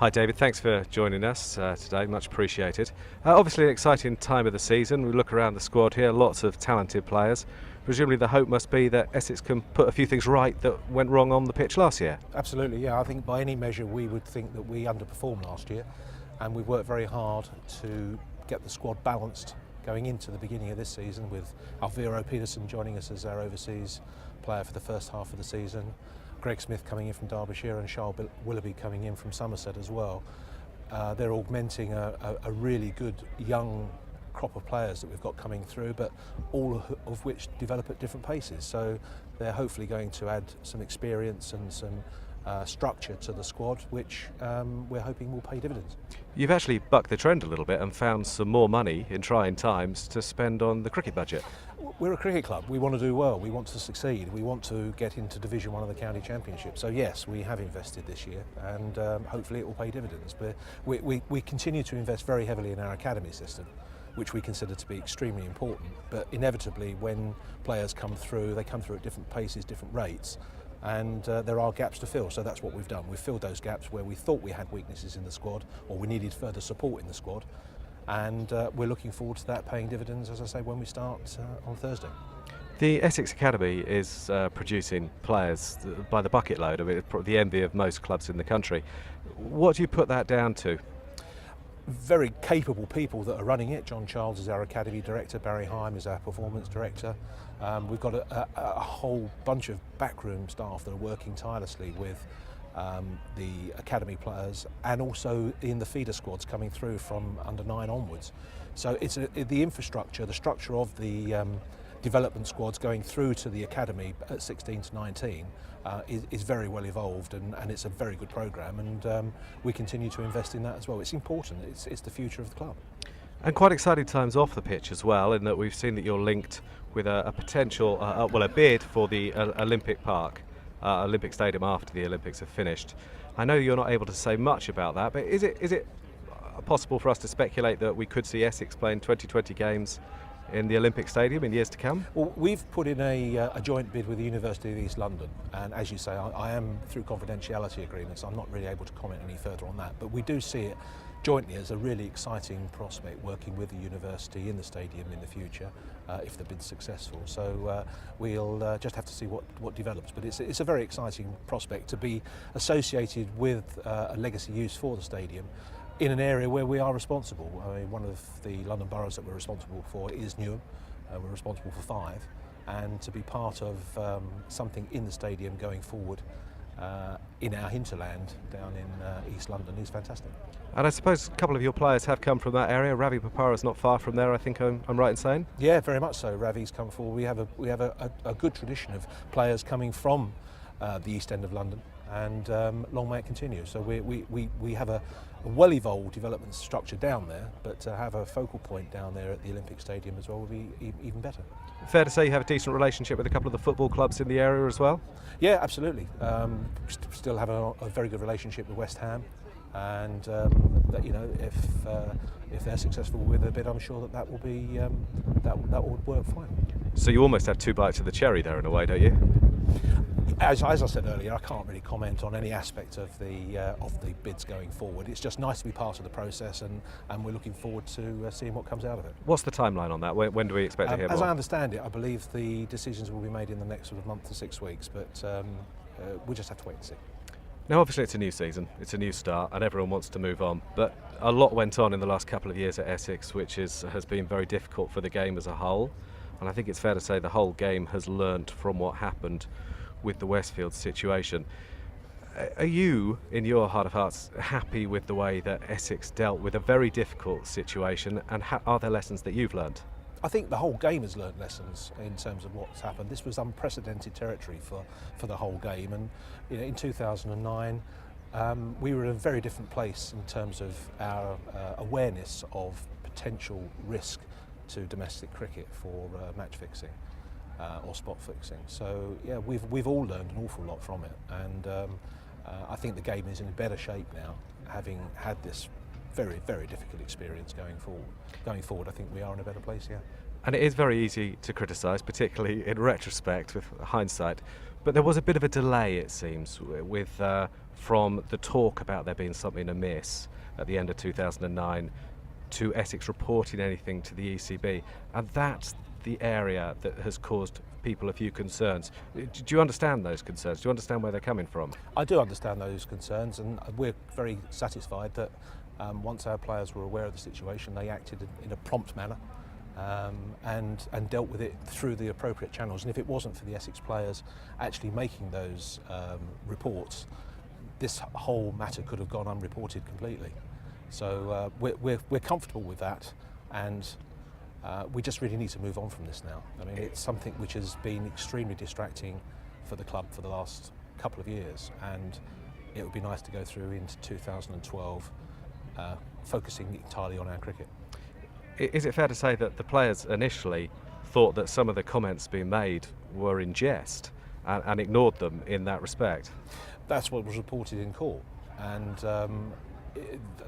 Hi David, thanks for joining us today, much appreciated. Obviously an exciting time of the season. We look around the squad here, lots of talented players. Presumably the hope must be that Essex can put a few things right that went wrong on the pitch last year. Absolutely, yeah. I think by any measure we would think that we underperformed last year, and we've worked very hard to get the squad balanced going into the beginning of this season, with Alviro Peterson joining us as our overseas player for the first half of the season, Greg Smith coming in from Derbyshire and Charles Willoughby coming in from Somerset as well. They're augmenting a really good young crop of players that we've got coming through, but all of which develop at different paces. So they're hopefully going to add some experience and some structure to the squad, which we're hoping will pay dividends. You've actually bucked the trend a little bit and found some more money in trying times to spend on the cricket budget. We're a cricket club. We want to do well. We want to succeed. We want to get into Division 1 of the County Championship. So yes, we have invested this year, and hopefully it will pay dividends. But we continue to invest very heavily in our academy system, which we consider to be extremely important. But inevitably, when players come through, they come through at different paces, different rates, and there are gaps to fill. So that's what we've done. We've filled those gaps where we thought we had weaknesses in the squad, or we needed further support in the squad. And we're looking forward to that paying dividends, as I say, when we start on Thursday. The Essex Academy is producing players by the bucket load. I mean, it's probably the envy of most clubs in the country. What do you put that down to? Very capable people that are running it. John Charles is our academy director, Barry Heim is our performance director. We've got a whole bunch of backroom staff that are working tirelessly with the academy players, and also in the feeder squads coming through from under 9 onwards. So it's the infrastructure, the structure of the development squads going through to the academy at 16 to 19 is very well evolved, and it's a very good programme, and we continue to invest in that as well. It's important, it's the future of the club. And quite exciting times off the pitch as well, in that we've seen that you're linked with a potential, a bid for the Olympic Park, Olympic Stadium after the Olympics have finished. I know you're not able to say much about that, but is it possible for us to speculate that we could see Essex playing 2020 games in the Olympic Stadium in years to come? Well, we've put in a joint bid with the University of East London, and as you say, I am through confidentiality agreements. I'm not really able to comment any further on that, but we do see it jointly as a really exciting prospect, working with the university in the stadium in the future if they've been successful. So we'll just have to see what develops, but it's a very exciting prospect to be associated with a legacy use for the stadium in an area where we are responsible. I mean, one of the London boroughs that we're responsible for is Newham. We're responsible for 5, and to be part of something in the stadium going forward in our hinterland down in East London is fantastic. And I suppose a couple of your players have come from that area. Ravi Papara's not far from there, I think I'm right in saying? Yeah, very much so. Ravi's come forward. We have a good tradition of players coming from the East End of London, and long may it continue. So we have a well-evolved development structure down there, but to have a focal point down there at the Olympic Stadium as well would be even better. Fair to say you have a decent relationship with a couple of the football clubs in the area as well? Yeah, absolutely. Still have a very good relationship with West Ham, and that, you know, if they're successful with a bid, I'm sure that will be that would work fine. So you almost have 2 bites of the cherry there in a way, don't you? As I said earlier, I can't really comment on any aspect of the bids going forward. It's just nice to be part of the process, and we're looking forward to seeing what comes out of it. What's the timeline on that? When do we expect to hear more? As I understand it, I believe the decisions will be made in the next sort of month to 6 weeks, but we'll just have to wait and see. Now obviously it's a new season, it's a new start, and everyone wants to move on, but a lot went on in the last couple of years at Essex, which has been very difficult for the game as a whole, and I think it's fair to say the whole game has learnt from what happened with the Westfield situation. Are you, in your heart of hearts, happy with the way that Essex dealt with a very difficult situation, and are there lessons that you've learned? I think the whole game has learned lessons in terms of what's happened. This was unprecedented territory for the whole game, and you know, in 2009 we were in a very different place in terms of our awareness of potential risk to domestic cricket for match fixing or spot fixing. So yeah, we've all learned an awful lot from it, and I think the game is in better shape now, having had this very, very difficult experience going forward. Going forward, I think we are in a better place, yeah. And it is very easy to criticise, particularly in retrospect, with hindsight. But there was a bit of a delay, it seems, with from the talk about there being something amiss at the end of 2009 to Essex reporting anything to the ECB, and that's the area that has caused people a few concerns. Do you understand those concerns? Do you understand where they're coming from? I do understand those concerns, and we're very satisfied that once our players were aware of the situation, they acted in a prompt manner and dealt with it through the appropriate channels. And if it wasn't for the Essex players actually making those reports, this whole matter could have gone unreported completely. So we're comfortable with that, and we just really need to move on from this now. I mean, it's something which has been extremely distracting for the club for the last couple of years, and it would be nice to go through into 2012 focusing entirely on our cricket. Is it fair to say that the players initially thought that some of the comments being made were in jest and ignored them in that respect? That's what was reported in court, and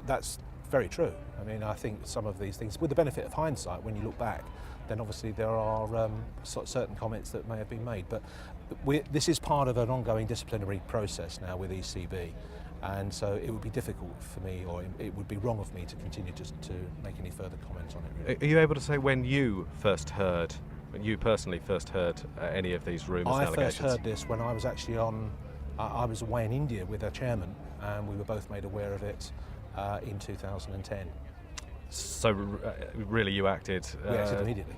that's very true. I mean, I think some of these things, with the benefit of hindsight, when you look back, then obviously there are certain comments that may have been made. But this is part of an ongoing disciplinary process now with ECB, and so it would be difficult for me, or it would be wrong of me to continue to make any further comments on it. Really. Are you able to say when you personally first heard any of these rumours and allegations? I first heard this when I was actually I was away in India with our chairman, and we were both made aware of it in 2010. So really you acted... We acted immediately.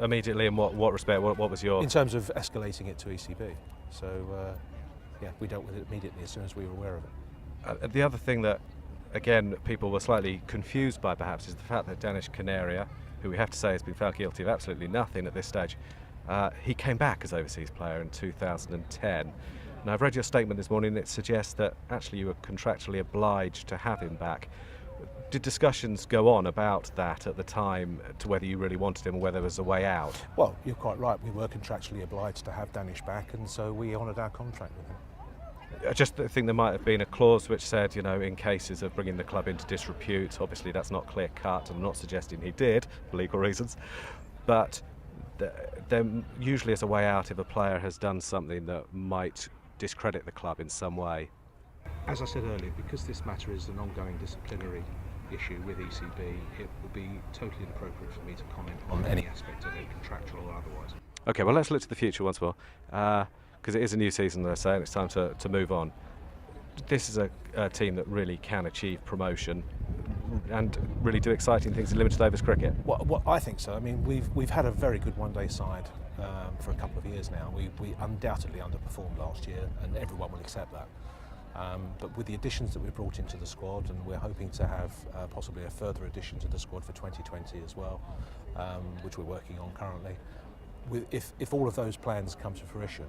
Immediately in what respect? What was your... In terms of escalating it to ECB. So yeah, we dealt with it immediately as soon as we were aware of it. The other thing that, again, people were slightly confused by perhaps is the fact that Danish Canaria, who we have to say has been found guilty of absolutely nothing at this stage, he came back as overseas player in 2010. Now, I've read your statement this morning. It suggests that actually you were contractually obliged to have him back. Did discussions go on about that at the time, to whether you really wanted him or whether there was a way out? Well, you're quite right. We were contractually obliged to have Danish back, and so we honoured our contract with him. I just think there might have been a clause which said, you know, in cases of bringing the club into disrepute, obviously that's not clear cut, and I'm not suggesting he did for legal reasons, but there usually is a way out if a player has done something that might discredit the club in some way. As I said earlier, because this matter is an ongoing disciplinary issue with ECB, it would be totally inappropriate for me to comment on any aspect of it, contractual or otherwise. Okay, well, let's look to the future once more, because it is a new season, as I say, and it's time to move on. This is a team that really can achieve promotion and really do exciting things in limited overs cricket. Well, I think so. I mean, we've had a very good one-day side for a couple of years now. We undoubtedly underperformed last year, and everyone will accept that. But with the additions that we've brought into the squad, and we're hoping to have possibly a further addition to the squad for 2020 as well, which we're working on currently. If all of those plans come to fruition,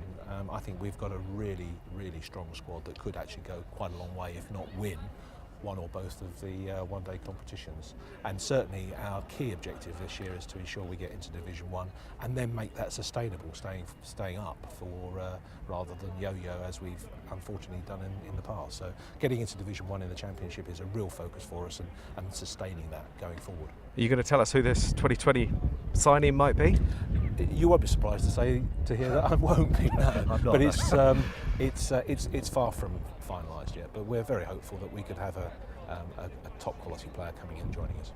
I think we've got a really, really strong squad that could actually go quite a long way, if not win one or both of the one-day competitions. And certainly our key objective this year is to ensure we get into Division 1 and then make that sustainable, staying up for rather than yo-yo as we've unfortunately done in the past. So getting into Division 1 in the Championship is a real focus for us, and sustaining that going forward. Are you going to tell us who this 2020 signing might be? You won't be surprised to hear that I won't be. No. But it's far from finalised yet. But we're very hopeful that we could have a top quality player coming in and joining us.